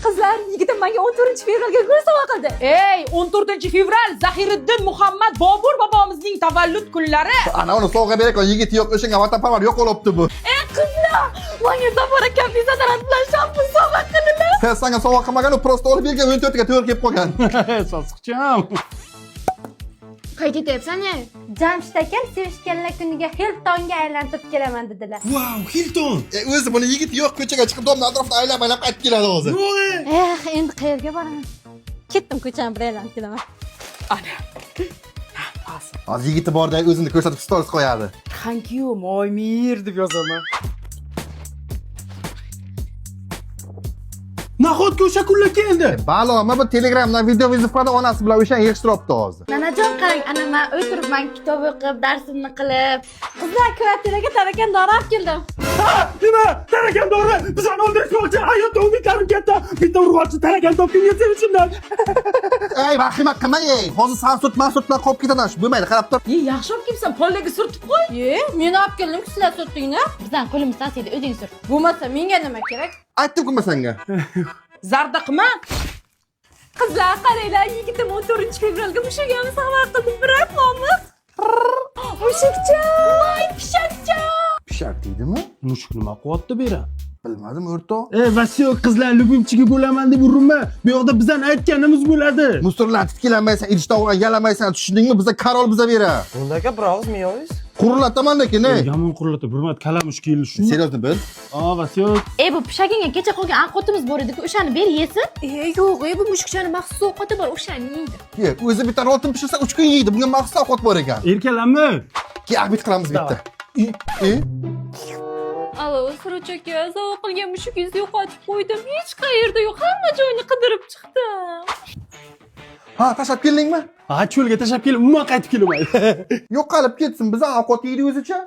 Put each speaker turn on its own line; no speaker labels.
Qizlar, yigitim menga 14-fevralga gul sovg'a qildi.
Ey, 14-fevral Zahiriddin Muhammad Bobur bobomizning tavallud kunlari.
Ana uni sovg'a berayotgan yigit yo'q, o'shanga vatanparvar yo'q bo'libdi bu.
Ey qizlar, menga Zafar akam dezodorant bilan shampun sovg'a qildilar.
Sen senga sovg'a qilmagan, u prosta olib bergan 14 ga to'g'ri kelib qolgan.
Sosiqcham.
Qayta aytyapsan-ya? Jamshid akam sevishganlar kuniga Hiltonga aylantirib kelaman dedilar.
Wow, Hilton.
O'zi buni yigit yo'q, ko'chaga chiqib domla atrofida aylab qaytib keladi o'zi.
Endi qayerga boraman? Ketdim ko'chani bir aylanib kelaman.
Ana.
Hozir yigiti borda o'zini ko'rsatib stories qo'yadi.
Thank you, Moymir deb yozaman.
Nahotki o'sha kunlar keldi.
Baloma bu Telegramdan video vizifada onasi bilan o'sha yig'ishtiribdi hozir.
Nanajon qarang, ana men o'tiribman, kitob o'qib, darsimni qilib. Qizlar, kvartiraga tarakandori olib keldim.
Nima? Tarakandori. Bizani o'ldirishmoqchi. Hayotda umidlarim katta. Bitta urg'ochi tarakand topdim sevishimdan.
Ey, vahima qilma ey. Hozir sansut bilan qolib ketadan shu bo'lmaydi, qarab tur.
Ey, yaxshi olib kelibsan, pollaga surtib qo'y.
Men olib keldim, sizlar surtinglar. Bizdan qo'limiz tasiydi, o'zing sur. Bo'lmasa menga nima kerak?
Aytdim-ku senga.
Zarda qilma.
Qizlar, qaranglar, yigitim 14-fevralga mushugani sovg'a qildi, biroqmi? Mushukcha! Voy, pishakcha!
Pishak deydimi?
Mushuk nima quvvatda beradi?
Bilmadim, o'rtoq.
Vasyo qizlar lubimchiga bo'laman deb urinma. Bu yoqda bizdan aytganimiz bo'ladi.
Musorlar tiklanmaysan, idishdan yalamaysan, tushundingmi? Bizga qaror biza beradi.
Bundaka biroz miyoysiz.
Qurilataman-lekin, ey.
Yomon quriladi. Hurmat, kalamush keldi shuni.
Seryozni bil.
Vasyo.
Bu pishagingga kecha qolgan anqotimiz bor edi-ku, o'shani ber yesin. Yo'q, bu mushukchani maxsus ovqati bor, o'shani yeydi.
Yo'q, o'zi bitta rotin pishirsa 3 kun yeydi. Bunga maxsus ovqat bor ekan.
Erkalanmi?
Abid qilamiz bitta.
Alo, Suruch aka, sovg'a qilgan mushugingizni yo'qotib qo'ydim. Hech qayerda yo'q, hamma joyni qidirib chiqdim.
Ha, tashlab keldingmi?
Cho'lga tashlab kelib, umuman qaytib kelmaydi.
Yo'qolib ketsin, biz ovqat yeydi o'zicha.